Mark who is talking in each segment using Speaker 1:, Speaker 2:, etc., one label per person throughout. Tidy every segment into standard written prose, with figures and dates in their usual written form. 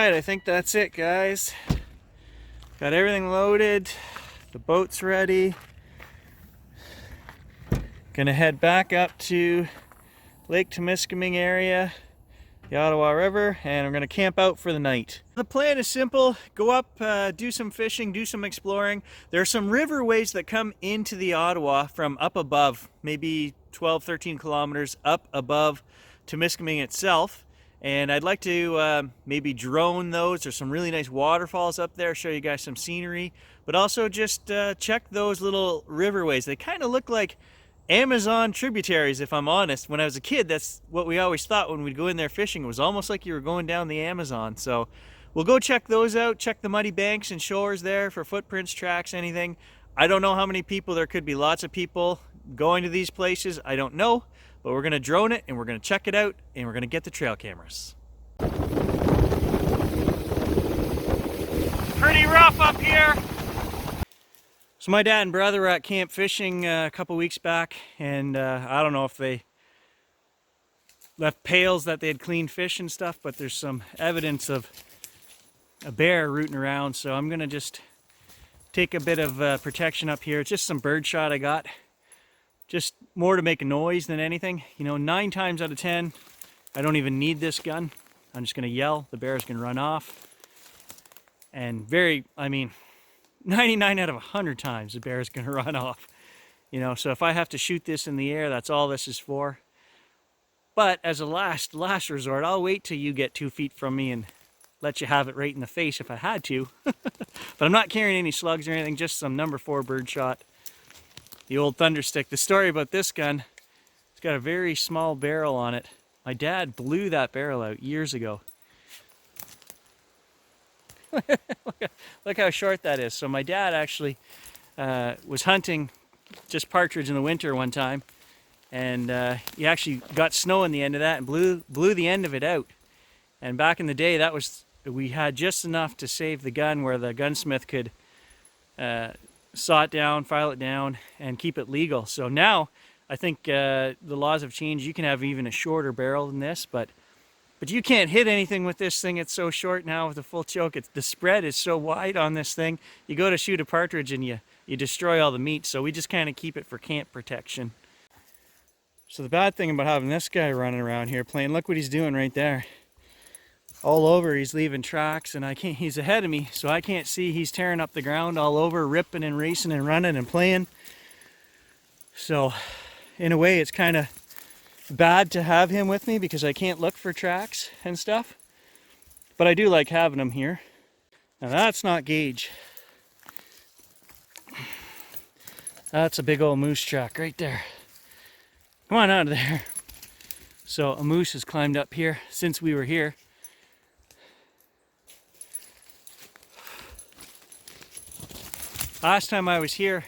Speaker 1: Alright, I think that's it, guys. Got everything loaded. The boat's ready. Gonna head back up to Lake Temiskaming area, the Ottawa River, and we're gonna camp out for the night. The plan is simple. Go up, do some fishing, do some exploring. There are some riverways that come into the Ottawa from up above, maybe 12, 13 kilometers up above Temiskaming itself. And I'd like to maybe drone those. There's some really nice waterfalls up there, show you guys some scenery, but also just check those little riverways. They kind of look like Amazon tributaries, if I'm honest. When I was a kid, that's what we always thought when we'd go in there fishing. It was almost like you were going down the Amazon. So we'll go check those out, check the muddy banks and shores there for footprints, tracks, anything. I don't know how many people. There could be lots of people going to these places. I don't know. But we're gonna drone it and we're gonna check it out and we're gonna get the trail cameras. Pretty rough up here. So my dad and brother were at camp fishing a couple weeks back, and I don't know if they left pails that they had cleaned fish and stuff, but there's some evidence of a bear rooting around. So I'm gonna just take a bit of protection up here. It's just some bird shot I got. Just more to make a noise than anything. You know, 9 times out of 10, I don't even need this gun. I'm just gonna yell, the bear's gonna run off. And 99 out of 100 times the bear's gonna run off. You know, so if I have to shoot this in the air, that's all this is for. But as a last resort, I'll wait till you get 2 feet from me and let you have it right in the face if I had to. But I'm not carrying any slugs or anything, just some number 4 bird shot. The old thunder stick. The story about this gun, it's got a very small barrel on it. My dad blew that barrel out years ago. Look how short that is. So my dad actually was hunting just partridge in the winter one time, and he actually got snow in the end of that and blew the end of it out. And back in the day, we had just enough to save the gun where the gunsmith could saw it down, file it down, and keep it legal. So now I think the laws have changed. You can have even a shorter barrel than this, but you can't hit anything with this thing. It's so short now with a full choke. The spread is so wide on this thing. You go to shoot a partridge and you destroy all the meat. So we just kind of keep it for camp protection. So the bad thing about having this guy running around here playing, look what he's doing right there. All over, he's leaving tracks, and he's ahead of me, so I can't see. He's tearing up the ground all over, ripping and racing and running and playing. So in a way, it's kind of bad to have him with me because I can't look for tracks and stuff. But I do like having him here. Now that's not Gage. That's a big old moose track right there. Come on out of there. So a moose has climbed up here since we were here. Last time I was here,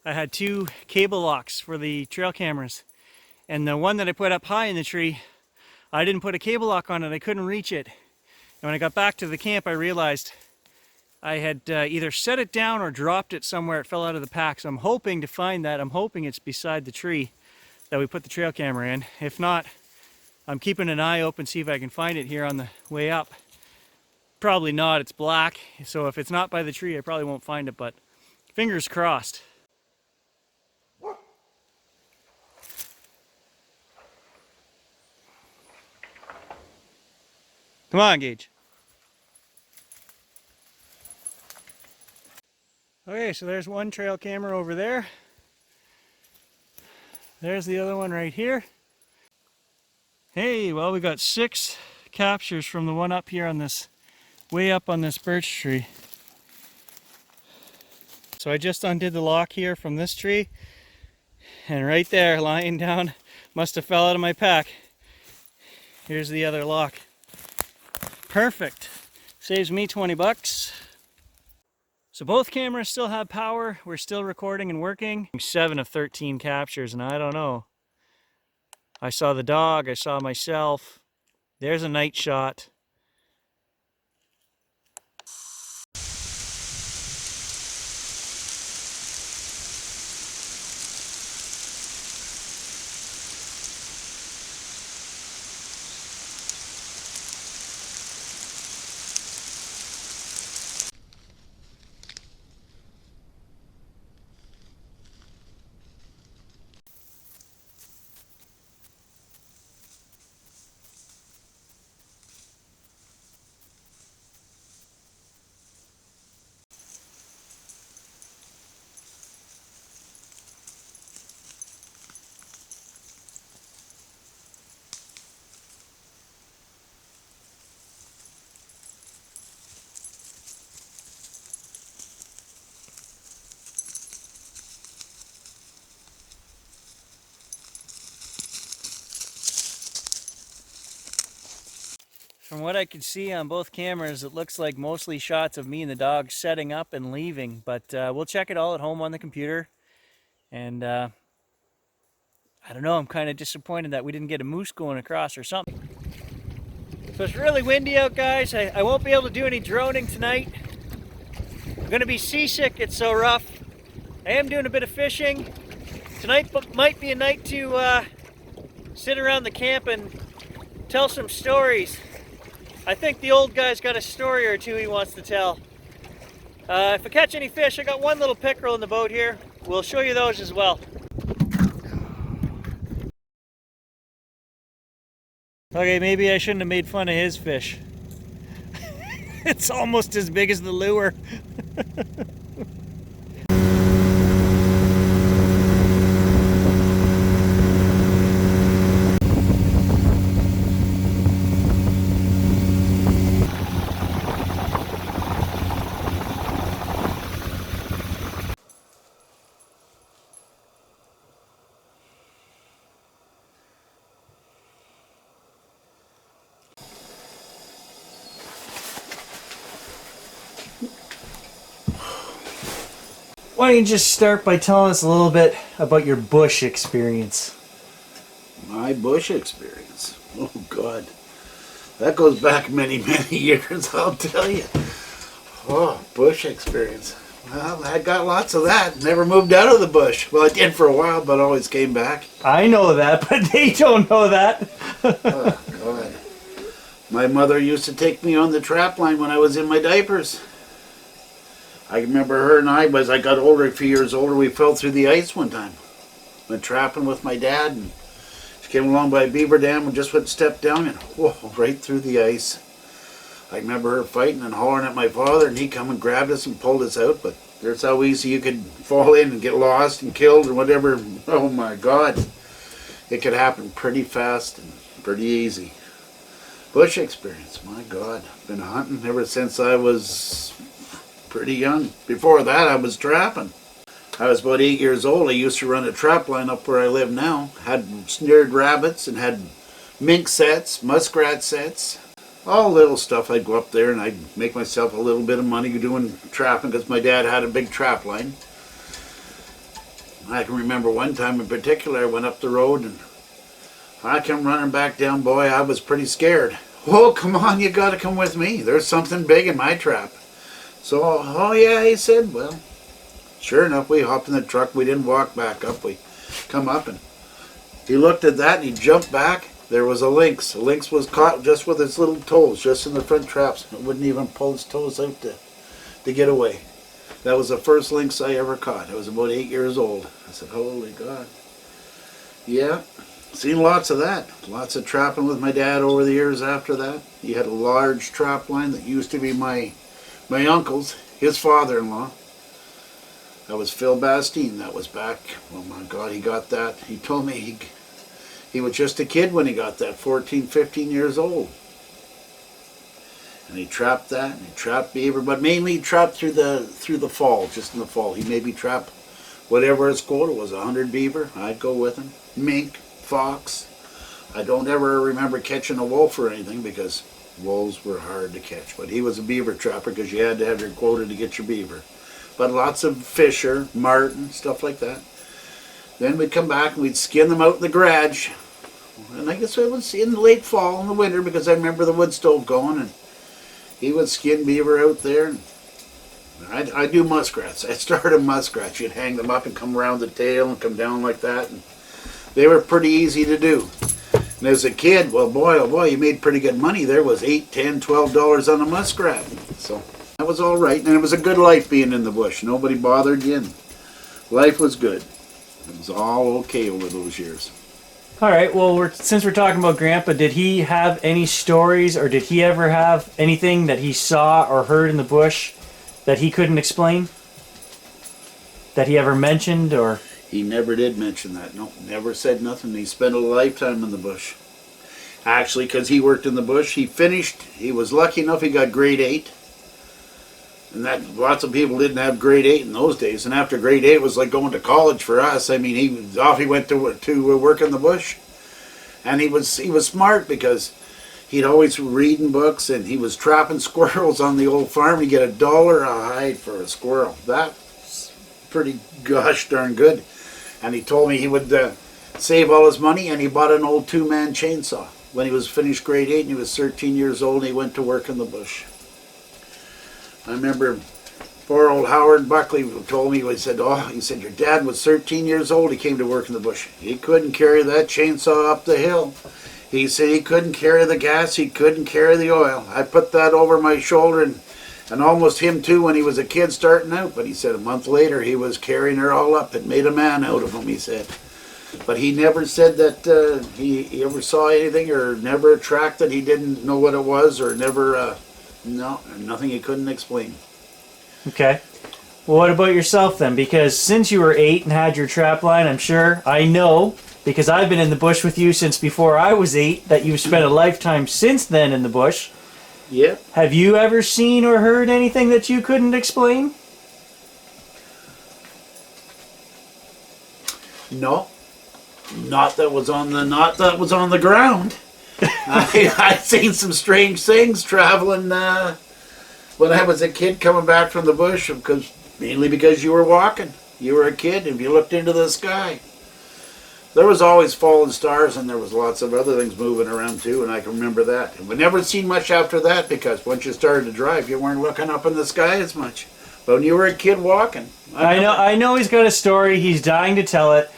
Speaker 1: I had 2 cable locks for the trail cameras. And the one that I put up high in the tree, I didn't put a cable lock on it. I couldn't reach it. And when I got back to the camp, I realized I had either set it down or dropped it somewhere. It fell out of the pack. So I'm hoping to find that. I'm hoping it's beside the tree that we put the trail camera in. If not, I'm keeping an eye open, see if I can find it here on the way up. Probably not, it's black, so if it's not by the tree I probably won't find it, but fingers crossed. Come on, Gage. Okay, so there's one trail camera over there. There's the other one right here. Hey, well, we got 6 captures from the one up here on this way up on this birch tree. So I just undid the lock here from this tree, and right there lying down, must have fell out of my pack. Here's the other lock. Perfect. Saves me 20 bucks. So both cameras still have power. We're still recording and working. 7 of 13 captures, and I don't know. I saw the dog, I saw myself. There's a night shot. From what I could see on both cameras, it looks like mostly shots of me and the dog setting up and leaving, but we'll check it all at home on the computer. And I don't know, I'm kind of disappointed that we didn't get a moose going across or something. So it's really windy out, guys. I won't be able to do any droning tonight. I'm gonna be seasick, it's so rough. I am doing a bit of fishing. Tonight might be a night to sit around the camp and tell some stories. I think the old guy's got a story or two he wants to tell. If I catch any fish, I got one little pickerel in the boat here. We'll show you those as well. Okay, maybe I shouldn't have made fun of his fish. It's almost as big as the lure. Why don't you just start by telling us a little bit about your bush experience?
Speaker 2: My bush experience? Oh God, that goes back many, many years, I'll tell you. Oh, bush experience. Well, I got lots of that. Never moved out of the bush. Well, I did for a while, but always came back.
Speaker 1: I know that, but they don't know that.
Speaker 2: Oh God. My mother used to take me on the trap line when I was in my diapers. I remember her and I, as I got older, a few years older, we fell through the ice one time. Went trapping with my dad, and she came along by a beaver dam and just went step down and whoa, right through the ice. I remember her fighting and hollering at my father, and he come and grabbed us and pulled us out, but there's how easy you could fall in and get lost and killed or whatever. Oh my God. It could happen pretty fast and pretty easy. Bush experience, my God. Been hunting ever since I was pretty young. Before that, I was trapping. I was about 8 years old. I used to run a trap line up where I live now. Had snared rabbits and had mink sets, muskrat sets, all little stuff. I'd go up there and I'd make myself a little bit of money doing trapping because my dad had a big trap line. I can remember one time in particular, I went up the road and I come running back down. Boy, I was pretty scared. Whoa, come on, you got to come with me. There's something big in my trap. So, oh yeah, he said, well, sure enough, we hopped in the truck. We didn't walk back up. We come up and he looked at that and he jumped back. There was a lynx. The lynx was caught just with its little toes, just in the front traps. It wouldn't even pull its toes out to get away. That was the first lynx I ever caught. I was about 8 years old. I said, holy God. Yeah, seen lots of that. Lots of trapping with my dad over the years after that. He had a large trap line that used to be my uncle's, his father-in-law. That was Phil Bastine. That was back, oh my God, he got that. He told me he was just a kid when he got that, 14, 15 years old. And he trapped that, and he trapped beaver, but mainly he trapped through the fall, just in the fall. He maybe trapped whatever his quota was, 100 beaver. I'd go with him. Mink, fox. I don't ever remember catching a wolf or anything because wolves were hard to catch, but he was a beaver trapper because you had to have your quota to get your beaver. But lots of fisher, marten, stuff like that. Then we'd come back and we'd skin them out in the garage. And I guess it was in the late fall and the winter because I remember the wood stove going and he would skin beaver out there. And I'd do muskrats. I started muskrats. You'd hang them up and come around the tail and come down like that. And they were pretty easy to do. And as a kid, well, boy, oh boy, you made pretty good money. There was $8, $10, $12 on a muskrat. So that was all right. And it was a good life being in the bush. Nobody bothered you. And life was good. It was all okay over those years.
Speaker 1: All right, well, since we're talking about Grandpa, did he have any stories or did he ever have anything that he saw or heard in the bush that he couldn't explain? That he ever mentioned or...
Speaker 2: He never did mention that. No, never said nothing. He spent a lifetime in the bush. Actually, because he worked in the bush, he was lucky enough he got grade 8. And that lots of people didn't have grade 8 in those days. And after grade 8 it was like going to college for us. I mean, he went to work in the bush. And he was smart because he'd always reading books, and he was trapping squirrels on the old farm. He'd get $1 a hide for a squirrel. That's pretty gosh darn good. And he told me he would save all his money, and he bought an old 2-man chainsaw when he was finished grade 8, and he was 13 years old, and he went to work in the bush. I remember poor old Howard Buckley told me, he said, your dad was 13 years old, he came to work in the bush. He couldn't carry that chainsaw up the hill. He said he couldn't carry the gas, he couldn't carry the oil. I put that over my shoulder, and almost him too when he was a kid starting out. But he said a month later he was carrying her all up. It made a man out of him, he said. But he never said that he ever saw anything, or never a track that he didn't know what it was, or never, nothing he couldn't explain.
Speaker 3: Okay. Well, what about yourself then? Because since you were 8 and had your trap line, I'm sure, I know, because I've been in the bush with you since before I was 8, that you've spent a lifetime since then in the bush.
Speaker 2: Yeah.
Speaker 3: Have you ever seen or heard anything that you couldn't explain?
Speaker 2: No. Not that was on the ground. I've seen some strange things traveling when I was a kid coming back from the bush, mainly because you were walking. You were a kid, and you looked into the sky. There was always falling stars, and there was lots of other things moving around too, and I can remember that. And we never seen much after that, because once you started to drive, you weren't looking up in the sky as much. But when you were a kid walking,
Speaker 3: I know he's got a story. He's dying to tell it.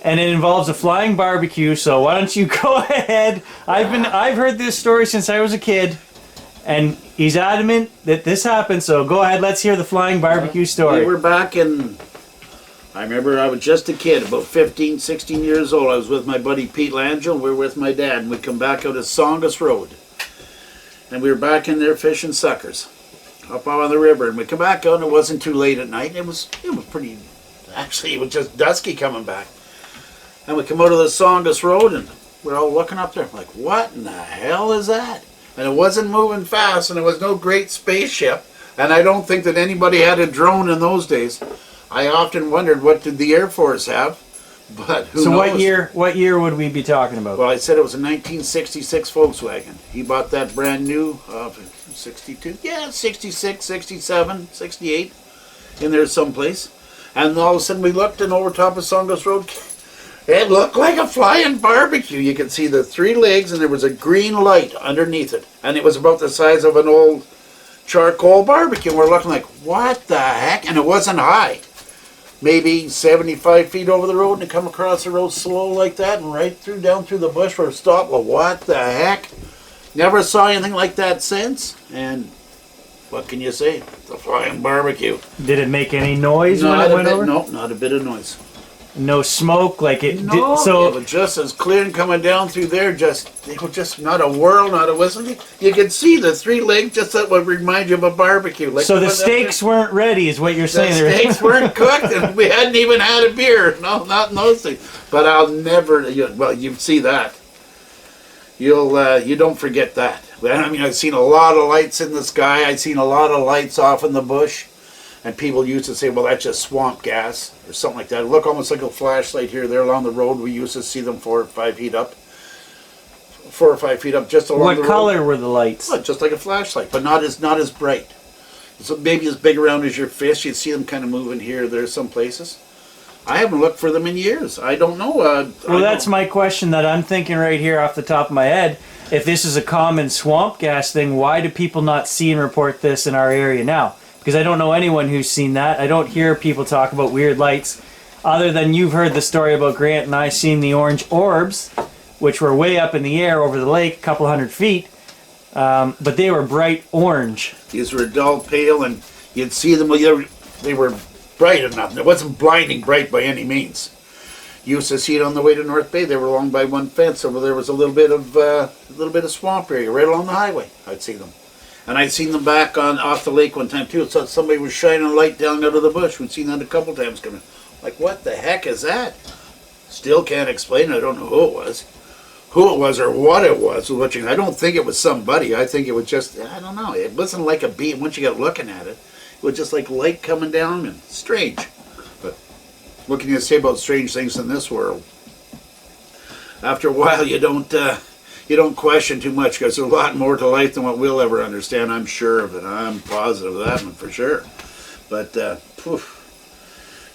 Speaker 3: And it involves a flying barbecue, so why don't you go ahead? I've heard this story since I was a kid, and he's adamant that this happened, so go ahead, let's hear the flying barbecue story.
Speaker 2: We were back in, I remember I was just a kid, about 15, 16 years old. I was with my buddy Pete Langell, and we were with my dad, and we'd come back out of Songus Road. And we were back in there fishing suckers, up on the river, and we come back out, and it wasn't too late at night. It was pretty, actually, it was just dusky coming back. And we come out of the Songus Road, and we're all looking up there, like, what in the hell is that? And it wasn't moving fast, and it was no great spaceship, and I don't think that anybody had a drone in those days. I often wondered, what did the Air Force have? But who knows?
Speaker 3: What year would we be talking about?
Speaker 2: Well, I said it was a 1966 Volkswagen. He bought that brand new, 62? Yeah, 66, 67, 68, in there someplace. And all of a sudden we looked, and over top of Songus Road, it looked like a flying barbecue. You could see the 3 legs, and there was a green light underneath it. And it was about the size of an old charcoal barbecue. And we're looking like, what the heck? And it wasn't high. Maybe 75 feet over the road, and it come across the road slow like that, and right down through the bush where it stopped. Well, what the heck? Never saw anything like that since. And what can you say? It's a flying barbecue.
Speaker 3: Did it make any noise when it went over?
Speaker 2: No, not a bit of noise.
Speaker 3: No smoke, like it
Speaker 2: No,
Speaker 3: did. So
Speaker 2: it was just as clear and coming down through there. It was just not a whirl, not a whistle. You could see the 3 legs, just that would remind you of a barbecue. Like
Speaker 3: so the steaks weren't ready, is what you're saying.
Speaker 2: The steaks weren't cooked, and we hadn't even had a beer. No, not in those things. But I'll never. Well, you see that. You don't forget that. I mean, I've seen a lot of lights in the sky. I've seen a lot of lights off in the bush. And people used to say, well, that's just swamp gas or something like that. It looked almost like a flashlight here, there along the road. We used to see them 4 or 5 feet up. 4 or 5 feet up just along the road.
Speaker 3: What color were the lights?
Speaker 2: Well, just like a flashlight, but not as bright. So maybe as big around as your fist. You'd see them kind of moving here or there some places. I haven't looked for them in years. I don't know.
Speaker 3: Well, that's my question that I'm thinking right here off the top of my head. If this is a common swamp gas thing, why do people not see and report this in our area now? Because I don't know anyone who's seen that. I don't hear people talk about weird lights, other than you've heard the story about Grant and I seeing the orange orbs, which were way up in the air over the lake, a couple hundred feet, but they were bright orange.
Speaker 2: These were dull pale, and you'd see them. They were bright enough. It wasn't blinding bright by any means. You used to see it on the way to North Bay. They were along by one fence. Over there was a little bit of swamp area right along the highway. I'd see them. And I'd seen them back off the lake one time too. So somebody was shining a light down out of the bush. We'd seen that a couple times coming. Like, what the heck is that? Still can't explain it. I don't know who it was or what it was. I don't think it was somebody. I think it was just, I don't know. It wasn't like a beam. Once you got looking at it, it was just like light coming down and strange. But what can you say about strange things in this world? After a while, you don't you don't question too much because there's a lot more to life than what we'll ever understand. I'm sure of it. I'm positive of that one for sure. But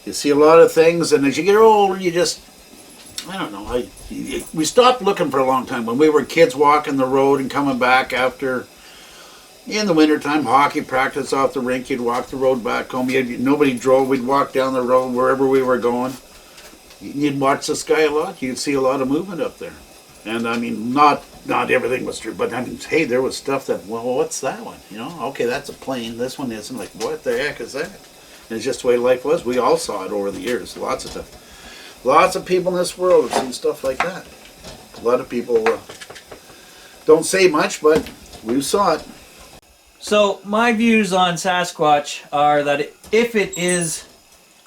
Speaker 2: you see a lot of things, and as you get older, you just, I don't know. We stopped looking for a long time. When we were kids walking the road and coming back after, in the wintertime, hockey practice off the rink, you'd walk the road back home. Nobody drove. We'd walk down the road wherever we were going. You'd watch the sky a lot. You'd see a lot of movement up there. And I mean, not everything was true, but I mean, hey, there was stuff that, well, what's that one? You know, okay, that's a plane. This one isn't. Like, what the heck is that? And it's just the way life was. We all saw it over the years. Lots of stuff. Lots of people in this world have seen stuff like that. A lot of people don't say much, but we saw it.
Speaker 3: So my views on Sasquatch are that if it is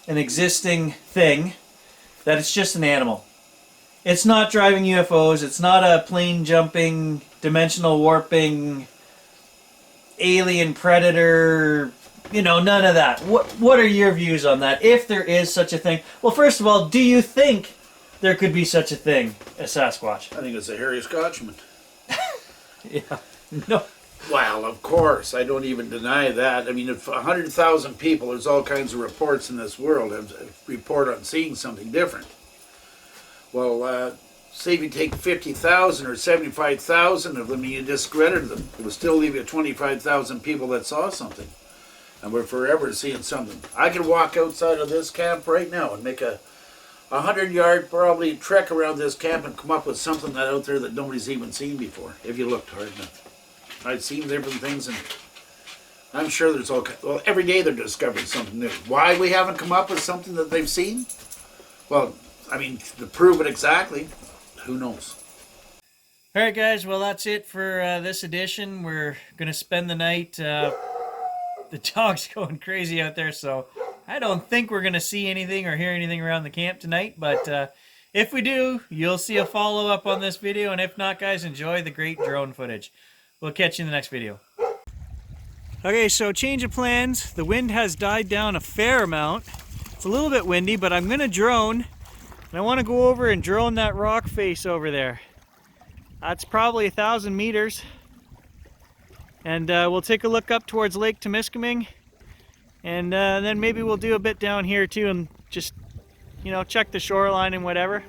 Speaker 3: an existing thing, that it's just an animal. It's not driving UFOs. It's not a plane jumping, dimensional warping, alien predator. You know, none of that. What are your views on that? If there is such a thing, well, first of all, do you think there could be such a thing as Sasquatch?
Speaker 2: I think it's a hairy Scotchman.
Speaker 3: Yeah. No.
Speaker 2: Well, of course, I don't even deny that. I mean, if 100,000 people, there's all kinds of reports in this world report on seeing something different. Well, say if you take 50,000 or 75,000 of them and you discredited them, it would still leave you 25,000 people that saw something. And we're forever seeing something. I could walk outside of this camp right now and make a 100-yard probably trek around this camp and come up with something that out there that nobody's even seen before, if you looked hard enough. I've seen different things, and I'm sure there's well, every day they're discovering something new. Why we haven't come up with something that they've seen? Well, I mean, to prove it exactly, who knows?
Speaker 3: All right, guys. Well, that's it for this edition. We're going to spend the night. The dog's going crazy out there, so I don't think we're going to see anything or hear anything around the camp tonight. But if we do, you'll see a follow-up on this video. And if not, guys, enjoy the great drone footage. We'll catch you in the next video. Okay, so change of plans. The wind has died down a fair amount. It's a little bit windy, but I'm going to drone. And I want to go over and drone that rock face over there. That's probably 1,000 meters. And we'll take a look up towards Lake Temiskaming. And then maybe we'll do a bit down here too and just, you know, check the shoreline and whatever.